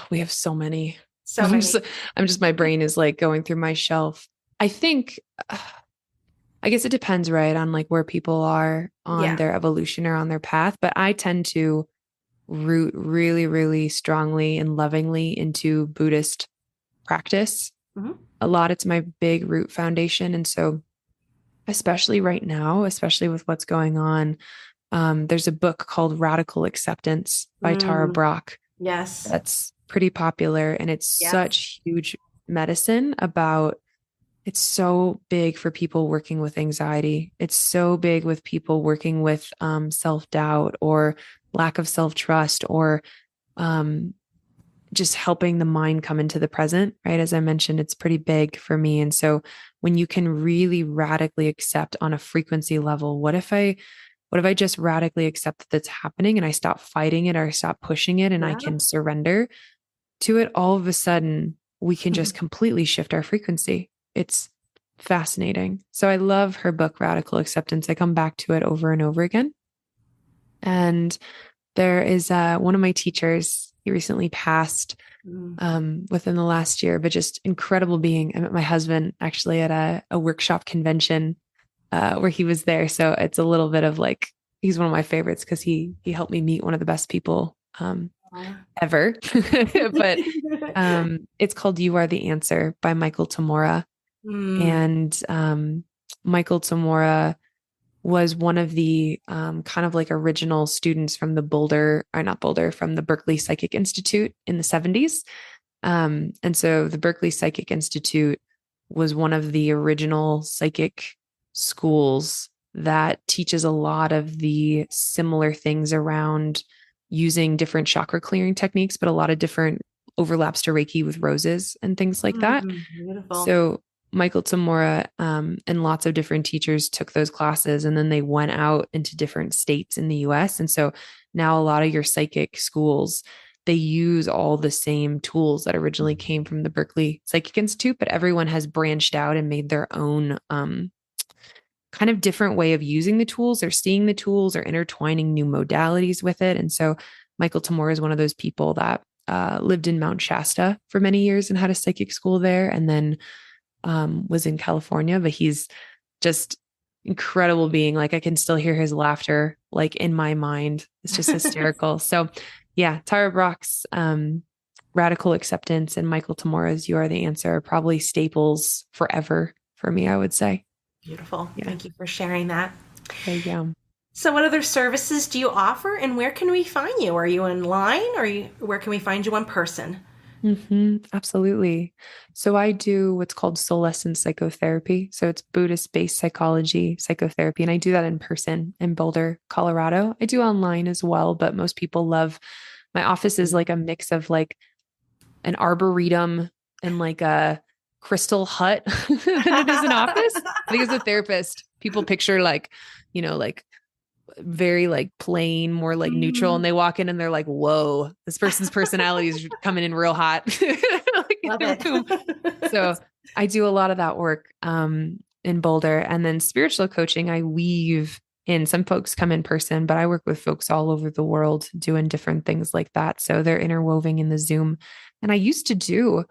we have so many. My brain is like going through my shelf. I think, I guess it depends, right, on like where people are on their evolution or on their path. But I tend to root really, really strongly and lovingly into Buddhist practice. A lot, it's my big root foundation. And so, especially right now, especially with what's going on, there's a book called Radical Acceptance by Tara Brach. Yes. That's pretty popular. And it's such huge medicine about, it's so big for people working with anxiety. It's so big with people working with self-doubt or lack of self-trust, or just helping the mind come into the present, right? As I mentioned, it's pretty big for me. And so when you can really radically accept on a frequency level, what if I just radically accept that that's happening and I stop fighting it or I stop pushing it and I can surrender to it, all of a sudden we can just completely shift our frequency. It's fascinating. So I love her book, Radical Acceptance. I come back to it over and over again. And there is one of my teachers, he recently passed within the last year, but just incredible being. I met my husband actually at a workshop convention where he was there. So it's a little bit of like, he's one of my favorites because he helped me meet one of the best people ever. But it's called You Are the Answer by Michael Tamura. And Michael Tamura was one of the kind of like original students from the from the Berkeley Psychic Institute in the 70s. And so the Berkeley Psychic Institute was one of the original psychic schools that teaches a lot of the similar things around using different chakra clearing techniques, but a lot of different overlaps to Reiki with roses and things like that. Beautiful. So Michael Tamura and lots of different teachers took those classes, and then they went out into different states in the US. And so now a lot of your psychic schools, they use all the same tools that originally came from the Berkeley Psychic Institute, but everyone has branched out and made their own kind of different way of using the tools or seeing the tools or intertwining new modalities with it. And so Michael Tamura is one of those people that lived in Mount Shasta for many years and had a psychic school there, and then was in California, but he's just incredible being. Like, I can still hear his laughter, like in my mind. It's just hysterical. So yeah, Tara Brach's Radical Acceptance and Michael Tamura's You Are the Answer are probably staples forever for me, I would say. Beautiful. Yeah. Thank you for sharing that. There you go. So what other services do you offer, and where can we find you? Are you online, or where can we find you in person? Absolutely. So I do what's called soul essence psychotherapy. So it's Buddhist-based psychotherapy, and I do that in person in Boulder, Colorado. I do online as well, but most people love my office is like a mix of like an arboretum and like a crystal hut than it is an office. I think as a therapist, people picture like, like very like plain, more like neutral, and they walk in and they're like, whoa, this person's personality is coming in real hot. Love it. So I do a lot of that work in Boulder. And then spiritual coaching, I weave in. Some folks come in person, but I work with folks all over the world doing different things like that. So they're interwoven in the Zoom. And I used to do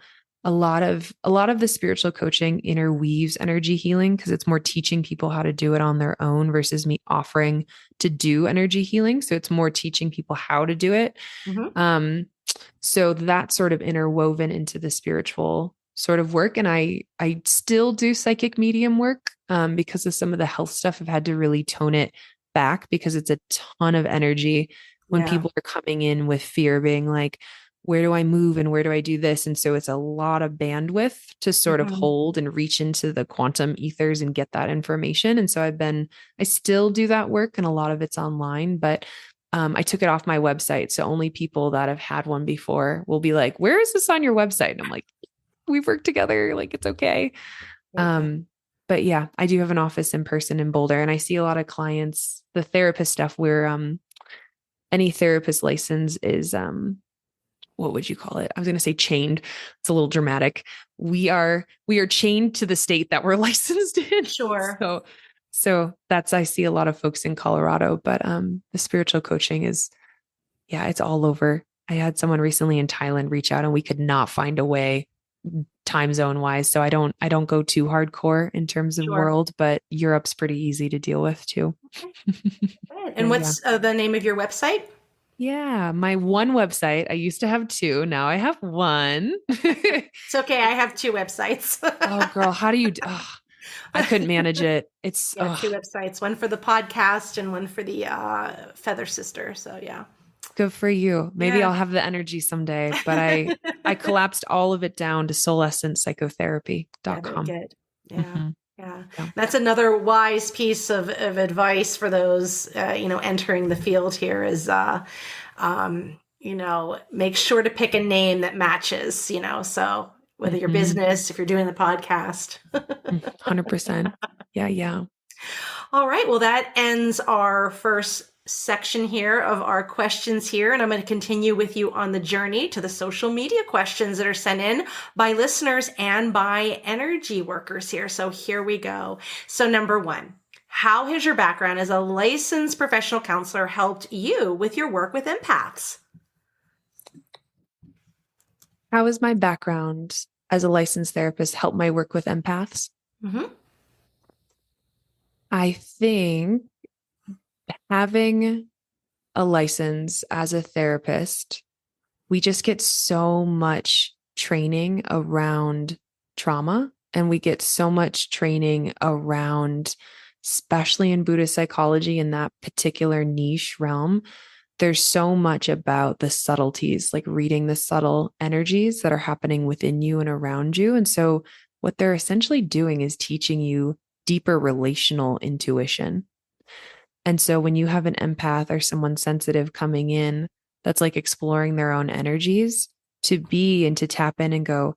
a lot of the spiritual coaching interweaves energy healing because it's more teaching people how to do it on their own versus me offering to do energy healing. So it's more teaching people how to do it. Mm-hmm. So that's sort of interwoven into the spiritual sort of work. And I still do psychic medium work because of some of the health stuff. I've had to really tone it back because it's a ton of energy when Yeah. people are coming in with fear, being like, where do I move and where do I do this? And so it's a lot of bandwidth to sort of Mm-hmm. hold and reach into the quantum ethers and get that information. And so I still do that work and a lot of it's online, but I took it off my website. So only people that have had one before will be like, where is this on your website? And I'm like, we've worked together. Like, it's okay. Okay. But yeah, I do have an office in person in Boulder and I see a lot of clients, the therapist stuff where, any therapist license is, what would you call it? I was going to say chained. It's a little dramatic. We are chained to the state that we're licensed in. Sure. So that's, I see a lot of folks in Colorado, but the spiritual coaching is, yeah, it's all over. I had someone recently in Thailand reach out and we could not find a way time zone wise. So I don't go too hardcore in terms of Sure. world, but Europe's pretty easy to deal with too. Okay. Good. Yeah, And yeah. what's the name of your website? Yeah, my one website. I used to have two. Now I have one. It's okay. I have two websites. Oh, girl, how do you? I couldn't manage it. It's Yeah, two websites, one for the podcast and one for the Feather Sister. So yeah. good for you. Maybe Yeah. I'll have the energy someday. But I collapsed all of it down to Yeah, very soulessencepsychotherapy.com. good. Yeah. Mm-hmm. Yeah. Yeah. That's another wise piece of advice for those, entering the field here is, make sure to pick a name that matches, so whether your Mm-hmm. business, if you're doing the podcast. 100%. Yeah, yeah. All right. Well, that ends our first section here of our questions here. And I'm going to continue with you on the journey to the social media questions that are sent in by listeners and by energy workers here. So here we go. So number one, how has your background as a licensed professional counselor helped you with your work with empaths? How has my background as a licensed therapist helped my work with empaths? Mm-hmm. I think having a license as a therapist, we just get so much training around trauma and we get so much training around, especially in Buddhist psychology in that particular niche realm. There's so much about the subtleties, like reading the subtle energies that are happening within you and around you. And so what they're essentially doing is teaching you deeper relational intuition. And so when you have an empath or someone sensitive coming in that's like exploring their own energies, to be and to tap in and go,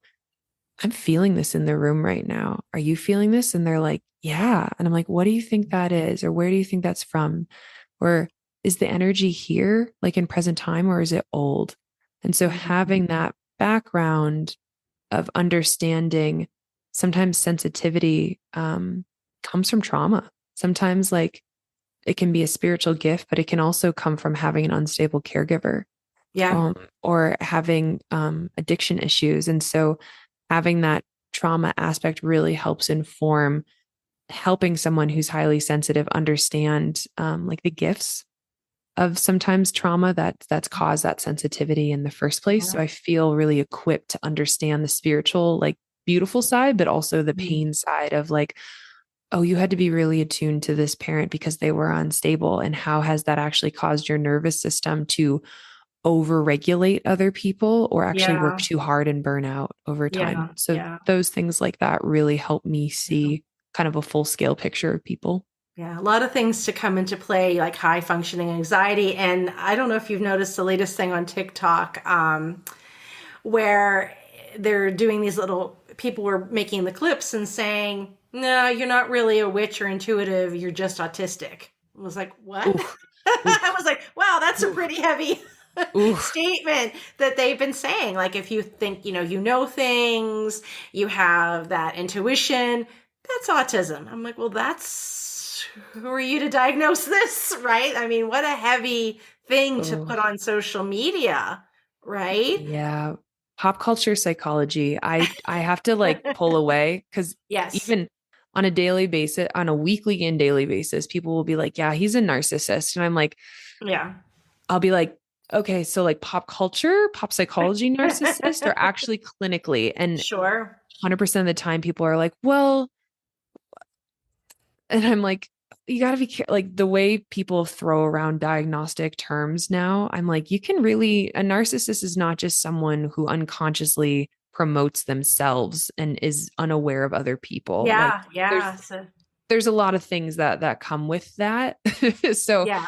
I'm feeling this in the room right now. Are you feeling this? And they're like, yeah. And I'm like, what do you think that is? Or where do you think that's from? Or is the energy here, like in present time, or is it old? And so having that background of understanding, sometimes sensitivity comes from trauma. Sometimes like it can be a spiritual gift, but it can also come from having an unstable caregiver, Yeah. or having addiction issues. And so having that trauma aspect really helps inform helping someone who's highly sensitive understand like the gifts of sometimes trauma that's caused that sensitivity in the first place. So I feel really equipped to understand the spiritual, like beautiful side, but also the pain side of like, oh, you had to be really attuned to this parent because they were unstable. And how has that actually caused your nervous system to overregulate other people or actually work Yeah. too hard and burn out over time? Yeah. So Yeah. those things like that really help me see kind of a full scale picture of people. Yeah, a lot of things to come into play, like high functioning anxiety. And I don't know if you've noticed the latest thing on TikTok, where they're doing these little, people were making the clips and saying, no, you're not really a witch or intuitive, you're just autistic. I was like, what? I was like, wow, that's a pretty heavy statement that they've been saying. Like, if you think, you know things, you have that intuition, that's autism. I'm like, well, who are you to diagnose this, right? I mean, what a heavy thing to put on social media, right? Yeah. pop culture psychology, I have to like pull away because Yes. even on a daily basis, on a weekly and daily basis, people will be like, yeah, he's a narcissist. And I'm like, Yeah. I'll be like, okay, so like pop culture, pop psychology narcissist, or actually clinically. And Sure. 100% of the time people are like, well, and I'm like, you got to be careful. Like the way people throw around diagnostic terms now, I'm like, you can really, a narcissist is not just someone who unconsciously promotes themselves and is unaware of other people. Like Yeah. Yeah. So, there's a lot of things that come with that. So yeah.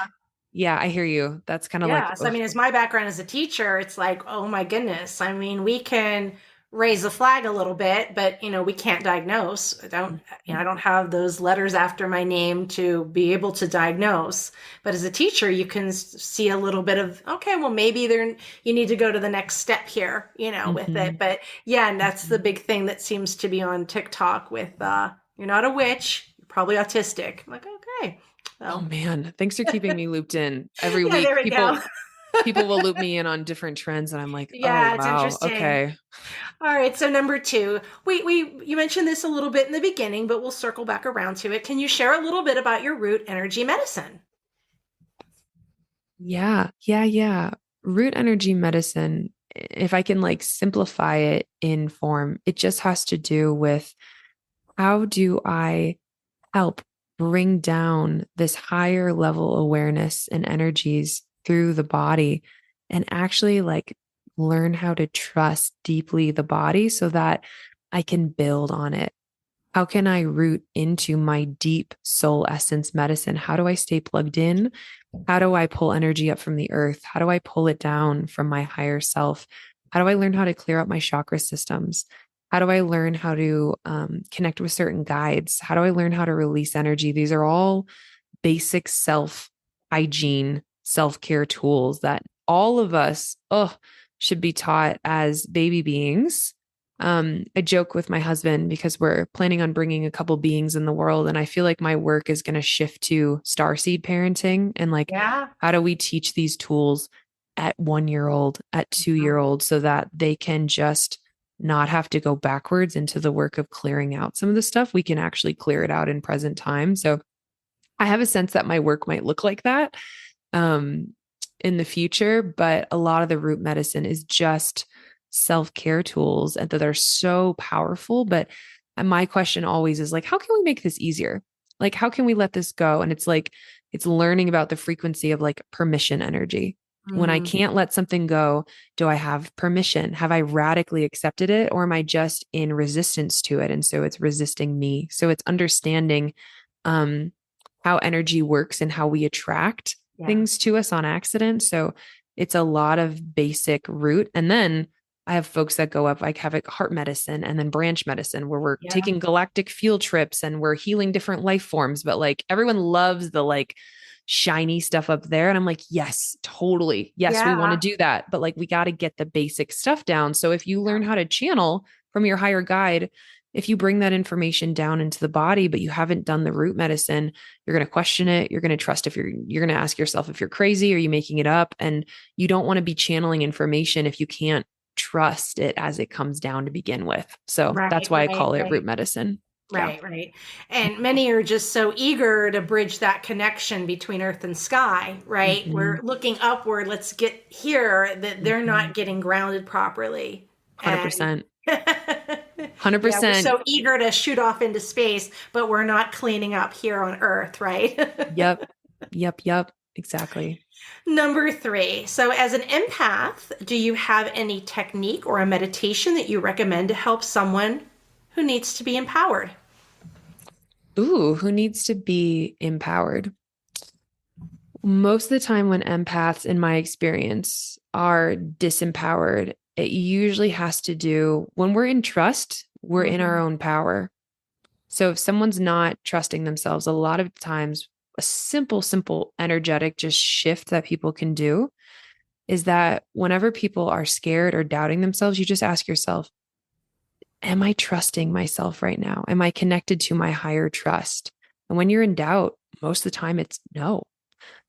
yeah, I hear you. That's kind of like, Yeah. So, I ugh. mean, as my background as a teacher, it's like, oh my goodness. I mean, we can raise a flag a little bit, but we can't diagnose. I don't have those letters after my name to be able to diagnose. But as a teacher, you can see a little bit of, okay, well, maybe you need to go to the next step here, with it. Mhm. But yeah, and that's the Mhm. big thing that seems to be on TikTok with, you're not a witch, you're probably autistic. I'm like, okay, Oh well, man, thanks for keeping me looped in every yeah, there week. we go. People will loop me in on different trends and I'm like, oh Yeah, it's wow, interesting. okay. All right, so number two, you mentioned this a little bit in the beginning, but we'll circle back around to it. Can you share a little bit about your root energy medicine? Yeah. Root energy medicine, if I can like simplify it in form, it just has to do with how do I help bring down this higher level awareness and energies through the body and actually like learn how to trust deeply the body so that I can build on it. How can I root into my deep soul essence medicine? How do I stay plugged in? How do I pull energy up from the earth? How do I pull it down from my higher self? How do I learn how to clear up my chakra systems? How do I learn how to connect with certain guides? How do I learn how to release energy? These are all basic self hygiene, self care tools that all of us should be taught as baby beings. I joke with my husband because we're planning on bringing a couple beings in the world. And I feel like my work is going to shift to starseed parenting and like, Yeah. how do we teach these tools at 1 year old, at 2 year old, so that they can just not have to go backwards into the work of clearing out some of the stuff? We can actually clear it out in present time. So I have a sense that my work might look like that um, in the future, but a lot of the root medicine is just self care tools and that are so powerful. But my question always is like, how can we make this easier? Like, how can we let this go? And it's like, it's learning about the frequency of like permission energy. When I Mm, can't let something go, do I have permission? Have I radically accepted it or am I just in resistance to it? And so it's resisting me. So it's understanding um, how energy works and how we attract yeah. things to us on accident. So it's a lot of basic root. And then I have folks that go up, like have a heart medicine and then branch medicine where we're Yeah. taking galactic field trips and we're healing different life forms. But like everyone loves the like shiny stuff up there. And I'm like, yes, totally. Yes, we want to Yeah. do that. But like we got to get the basic stuff down. So if you learn how to channel from your higher guide, if you bring that information down into the body, but you haven't done the root medicine, you're going to question it. You're going to trust if you're going to ask yourself if you're crazy, or you making it up? And you don't want to be channeling information if you can't trust it as it comes down to begin with. So that's Right, why I right, call it root right. medicine. Yeah. Right, right. And many are just so eager to bridge that connection between earth and sky, right? Mm-hmm. We're looking upward, let's get here, that they're Mm-hmm. not getting grounded properly. And 100%. yeah, we're 100%. so eager to shoot off into space, but we're not cleaning up here on earth, right? Yep. Yep. Exactly. Number three. So, as an empath, do you have any technique or a meditation that you recommend to help someone who needs to be empowered? Ooh, who needs to be empowered? Most of the time, when empaths, in my experience, are disempowered, it usually has to do when we're in trust, we're in our Mhm. own power. So if someone's not trusting themselves, a lot of times, a simple energetic just shift that people can do is that whenever people are scared or doubting themselves, you just ask yourself, am I trusting myself right now? Am I connected to my higher trust? And when you're in doubt, most of the time it's no.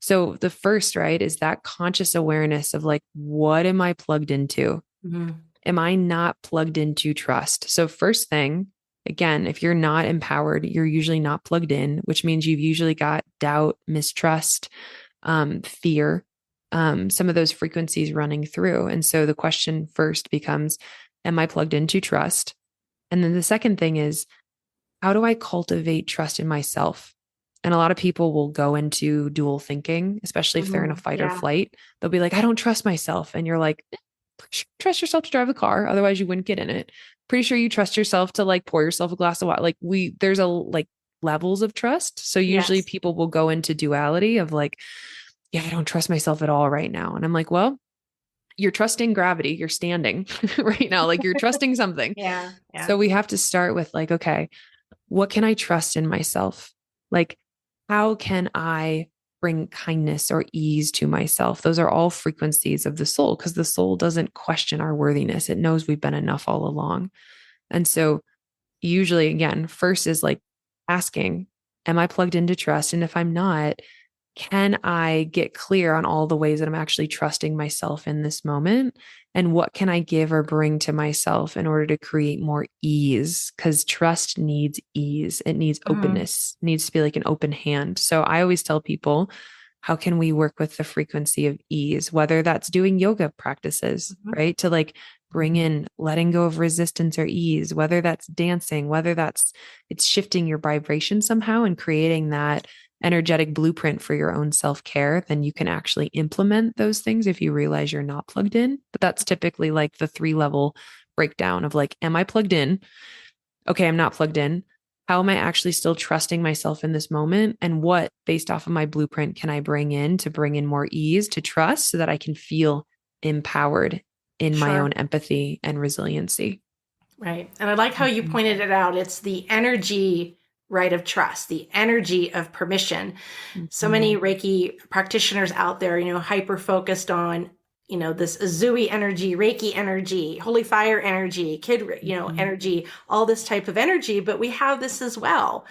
So the first, right, is that conscious awareness of like, what am I plugged into? Mhm. am I not plugged into trust? So first thing, again, if you're not empowered, you're usually not plugged in, which means you've usually got doubt, mistrust, fear, some of those frequencies running through. And so the question first becomes, am I plugged into trust? And then the second thing is, how do I cultivate trust in myself? And a lot of people will go into dual thinking, especially if they're in a fight or Yeah. flight. They'll be like, I don't trust myself. And you're like, trust yourself to drive the car. Otherwise you wouldn't get in it. Pretty sure you trust yourself to like pour yourself a glass of water. Like there's a like levels of trust. So usually Yes. people will go into duality of like, yeah, I don't trust myself at all right now. And I'm like, well, you're trusting gravity. You're standing right now. Like you're trusting something. Yeah. So we have to start with like, okay, what can I trust in myself? Like, how can I bring kindness or ease to myself? Those are all frequencies of the soul because the soul doesn't question our worthiness. It knows we've been enough all along. And so, usually, again, first is like asking, am I plugged into trust? And if I'm not, can I get clear on all the ways that I'm actually trusting myself in this moment? And what can I give or bring to myself in order to create more ease? Because trust needs ease, it needs openness, it needs to be like an open hand. So I always tell people, how can we work with the frequency of ease, whether that's doing yoga practices, right? To like bring in letting go of resistance or ease, whether that's dancing, whether that's it's shifting your vibration somehow and creating that energetic blueprint for your own self-care, then you can actually implement those things if you realize you're not plugged in. But that's typically like the 3-level breakdown of like, am I plugged in? Okay, I'm not plugged in. How am I actually still trusting myself in this moment? And what, based off of my blueprint, can I bring in to bring in more ease to trust so that I can feel empowered in my own empathy and resiliency? Right. And I like how you pointed it out. It's the energy, right, of trust, the energy of permission. So many Reiki practitioners out there, hyper focused on, this Azui energy, Reiki energy, holy fire energy, kid, energy, all this type of energy. But we have this as well,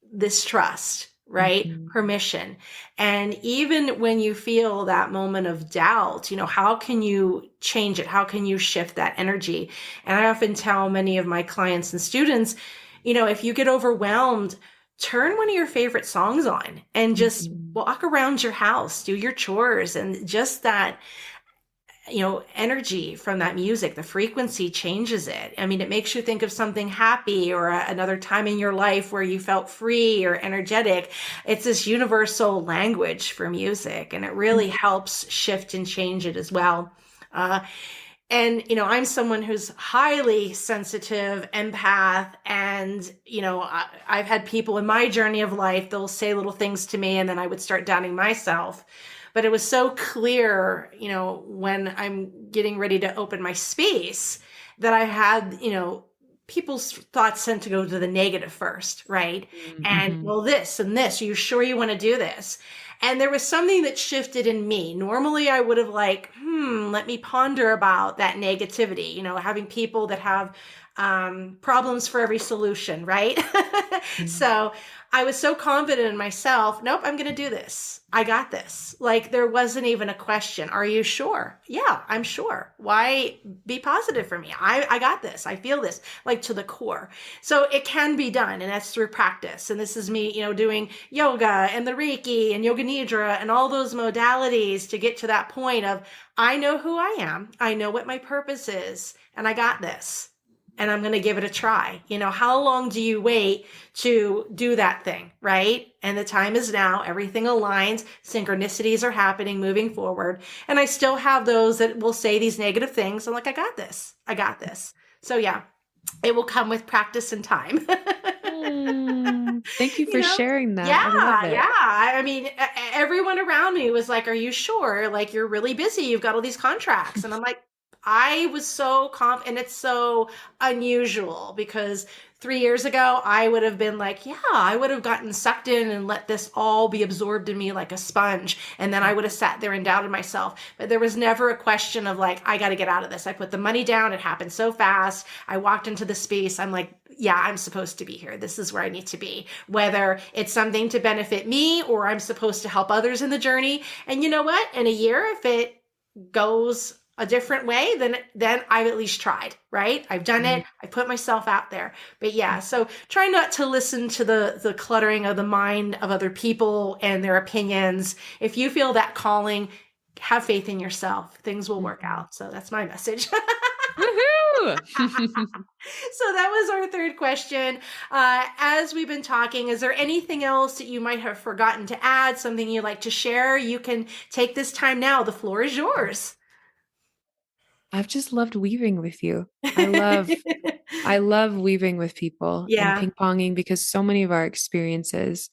this trust, right? Permission. And even when you feel that moment of doubt, how can you change it? How can you shift that energy? And I often tell many of my clients and students, if you get overwhelmed, turn one of your favorite songs on and just walk around your house, do your chores, and just that, energy from that music, the frequency changes it. I mean, it makes you think of something happy or another time in your life where you felt free or energetic. It's this universal language for music, and it really helps shift and change it as well. And, I'm someone who's highly sensitive, empath, and, I've had people in my journey of life, they'll say little things to me and then I would start doubting myself. But it was so clear, when I'm getting ready to open my space that I had, people's thoughts tend to go to the negative first, right? And well, this and this, are you sure you want to do this? And there was something that shifted in me. Normally I would have like, let me ponder about that negativity, having people that have problems for every solution, right? So I was so confident in myself. Nope, I'm going to do this. I got this. Like there wasn't even a question. Are you sure? Yeah, I'm sure. Why be positive for me? I got this. I feel this like to the core. So it can be done. And that's through practice. And this is me, doing yoga and the Reiki and yoga nidra and all those modalities to get to that point of, I know who I am. I know what my purpose is. And I got this. And I'm going to give it a try. How long do you wait to do that thing, right? And the time is now. Everything aligns. Synchronicities are happening, moving forward. And I still have those that will say these negative things. I'm like, I got this. I got this. So yeah, it will come with practice and time. Thank you for sharing that. Yeah, I love it. yeah. I mean, everyone around me was like, are you sure? Like, you're really busy. You've got all these contracts. And I'm like, I was so confident. It's so unusual because 3 years ago, I would have been like, yeah, I would have gotten sucked in and let this all be absorbed in me like a sponge. And then I would have sat there and doubted myself. But there was never a question of like, I got to get out of this. I put the money down. It happened so fast. I walked into the space. I'm like, yeah, I'm supposed to be here. This is where I need to be, whether it's something to benefit me or I'm supposed to help others in the journey. And you know what? In a year, if it goes a different way, then I've at least tried, right? I've done it. I put myself out there. But yeah, so try not to listen to the cluttering of the mind of other people and their opinions. If you feel that calling, have faith in yourself. Things will work out. So that's my message. Woohoo! So that was our third question. As we've been talking, is there anything else that you might have forgotten to add, something you'd like to share? You can take this time now. The floor is yours. I've just loved weaving with you. I love weaving with people and Yeah. ping-ponging because so many of our experiences,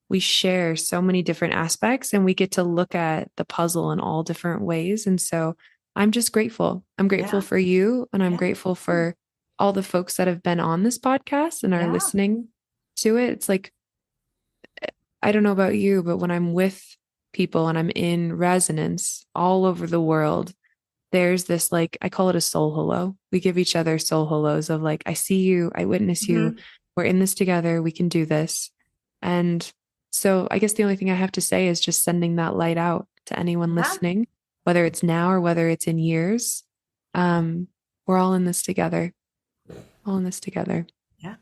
we share so many different aspects and we get to look at the puzzle in all different ways. And so I'm just grateful. I'm grateful Yeah. for you, and I'm Yeah. grateful for all the folks that have been on this podcast and are Yeah. listening to it. It's like, I don't know about you, but when I'm with people and I'm in resonance all over the world, there's this, like, I call it a soul hello. We give each other soul hellos of like, I see you, I witness you, we're in this together, we can do this. And so I guess the only thing I have to say is just sending that light out to anyone listening, whether it's now or whether it's in years. We're all in this together. All in this together. Yeah.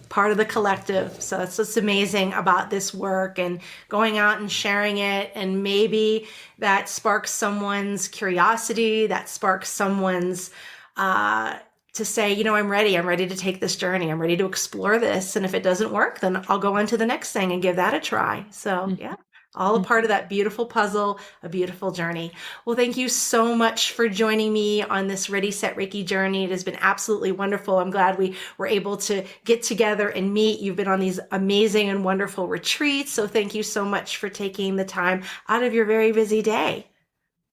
Part of the collective. So that's what's amazing about this work, and going out and sharing it. And maybe that sparks someone's curiosity, that sparks someone's to say, you know, I'm ready to take this journey. I'm ready to explore this. And if it doesn't work, then I'll go on to the next thing and give that a try. So yeah, all a part of that beautiful puzzle, a beautiful journey. Well, thank you so much for joining me on this Ready, Set, Reiki journey. It has been absolutely wonderful. I'm glad we were able to get together and meet. You've been on these amazing and wonderful retreats. So thank you so much for taking the time out of your very busy day.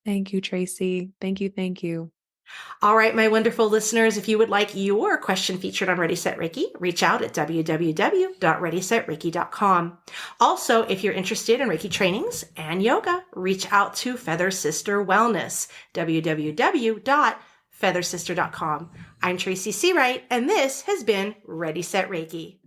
Thank you, Tracy. Thank you. Thank you. All right, my wonderful listeners, if you would like your question featured on Ready, Set, Reiki, reach out at www.readysetreiki.com. Also, if you're interested in Reiki trainings and yoga, reach out to Feather Sister Wellness, www.feathersister.com. I'm Tracy Seawright, and this has been Ready, Set, Reiki.